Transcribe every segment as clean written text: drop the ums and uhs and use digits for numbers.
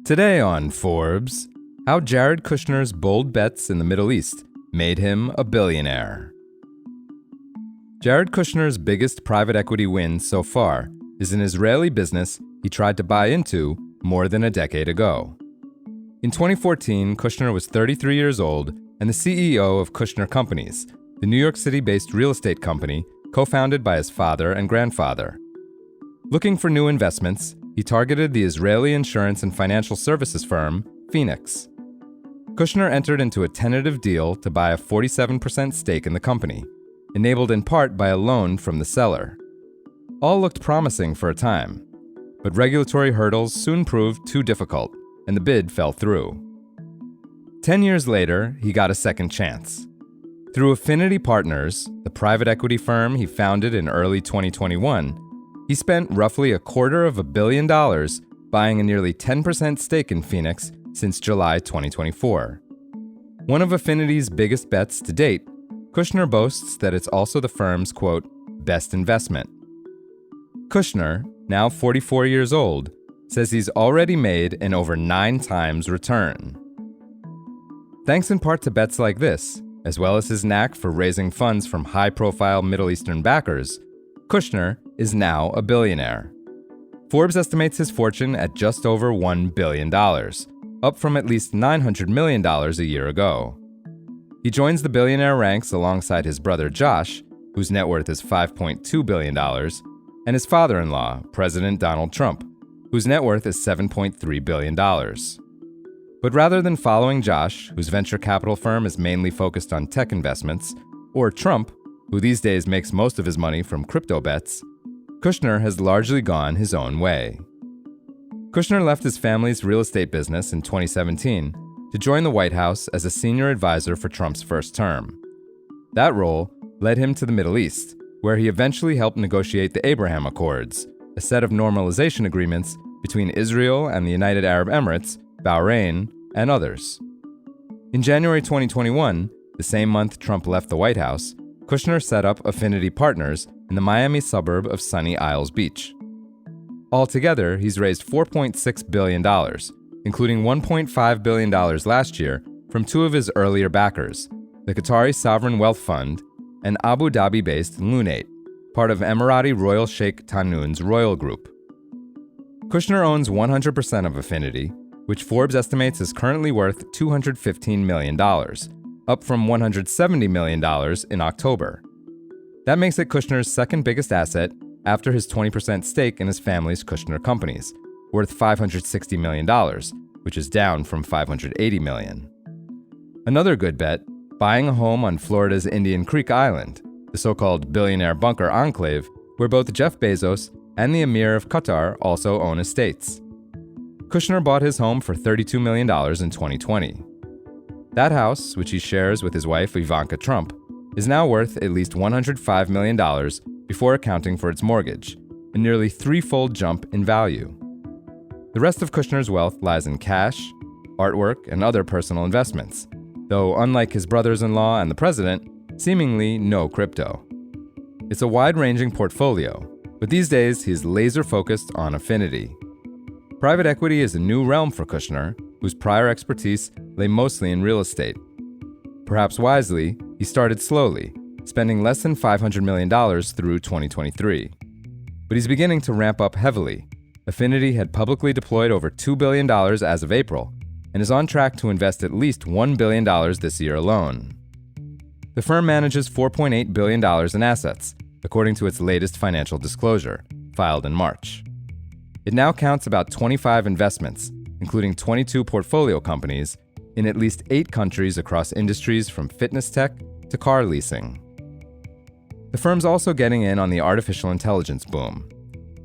Today on Forbes, how Jared Kushner's bold bets in the Middle East made him a billionaire. Jared Kushner's biggest private equity win so far is an Israeli business he tried to buy into more than a decade ago. In 2014, Kushner was 33 years old and the CEO of Kushner Companies, the New York City-based real estate company co-founded by his father and grandfather. Looking for new investments, he targeted the Israeli insurance and financial services firm, Phoenix. Kushner entered into a tentative deal to buy a 47% stake in the company, enabled in part by a loan from the seller. All looked promising for a time, but regulatory hurdles soon proved too difficult, and the bid fell through. 10 years later, he got a second chance. Through Affinity Partners, the private equity firm he founded in early 2021, he spent roughly $250 million buying a nearly 10% stake in Phoenix since July 2024. One of Affinity's biggest bets to date, Kushner boasts that it's also the firm's, quote, best investment. Kushner, now 44 years old, says he's already made an over 9 times return. Thanks in part to bets like this, as well as his knack for raising funds from high-profile Middle Eastern backers, Kushner is now a billionaire. Forbes estimates his fortune at just over $1 billion, up from at least $900 million a year ago. He joins the billionaire ranks alongside his brother Josh, whose net worth is $5.2 billion, and his father-in-law, President Donald Trump, whose net worth is $7.3 billion. But rather than following Josh, whose venture capital firm is mainly focused on tech investments, or Trump, who these days makes most of his money from crypto bets, Kushner has largely gone his own way. Kushner left his family's real estate business in 2017 to join the White House as a senior advisor for Trump's first term. That role led him to the Middle East, where he eventually helped negotiate the Abraham Accords, a set of normalization agreements between Israel and the United Arab Emirates, Bahrain, and others. In January 2021, the same month Trump left the White House, Kushner set up Affinity Partners in the Miami suburb of Sunny Isles Beach. Altogether, he's raised $4.6 billion, including $1.5 billion last year from 2 of his earlier backers, the Qatari Sovereign Wealth Fund and Abu Dhabi-based Lunate, part of Emirati Royal Sheikh Tahnoon's Royal Group. Kushner owns 100% of Affinity, which Forbes estimates is currently worth $215 million, up from $170 million in October. That makes it Kushner's second biggest asset after his 20% stake in his family's Kushner Companies, worth $560 million, which is down from $580 million. Another good bet, buying a home on Florida's Indian Creek Island, the so-called Billionaire Bunker Enclave, where both Jeff Bezos and the Emir of Qatar also own estates. Kushner bought his home for $32 million in 2020. That house, which he shares with his wife Ivanka Trump, is now worth at least $105 million before accounting for its mortgage, a nearly 3-fold jump in value. The rest of Kushner's wealth lies in cash, artwork, and other personal investments, though unlike his brothers-in-law and the president, seemingly no crypto. It's a wide-ranging portfolio, but these days he's laser-focused on Affinity. Private equity is a new realm for Kushner, whose prior expertise lay mostly in real estate. Perhaps wisely, he started slowly, spending less than $500 million through 2023. But he's beginning to ramp up heavily. Affinity had publicly deployed over $2 billion as of April, and is on track to invest at least $1 billion this year alone. The firm manages $4.8 billion in assets, according to its latest financial disclosure, filed in March. It now counts about 25 investments, including 22 portfolio companies, in at least 8 countries across industries from fitness tech to car leasing. The firm's also getting in on the artificial intelligence boom.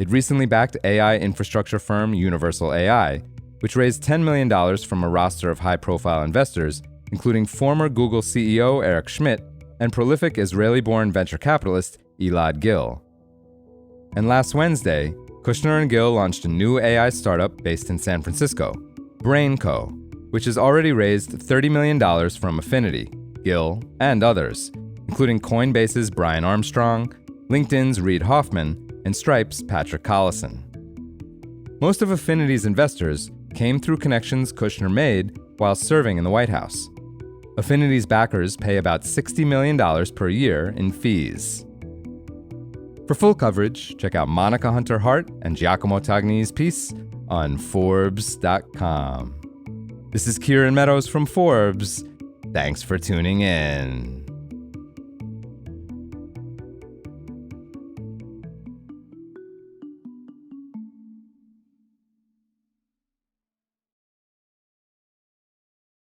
It recently backed AI infrastructure firm Universal AI, which raised $10 million from a roster of high-profile investors, including former Google CEO Eric Schmidt and prolific Israeli-born venture capitalist Elad Gil. And last Wednesday, Kushner and Gil launched a new AI startup based in San Francisco, BrainCo, which has already raised $30 million from Affinity, Gil, and others, including Coinbase's Brian Armstrong, LinkedIn's Reid Hoffman, and Stripe's Patrick Collison. Most of Affinity's investors came through connections Kushner made while serving in the White House. Affinity's backers pay about $60 million per year in fees. For full coverage, check out Monica Hunter-Hart and Giacomo Tagni's piece on forbes.com. This is Kieran Meadows from Forbes. Thanks for tuning in.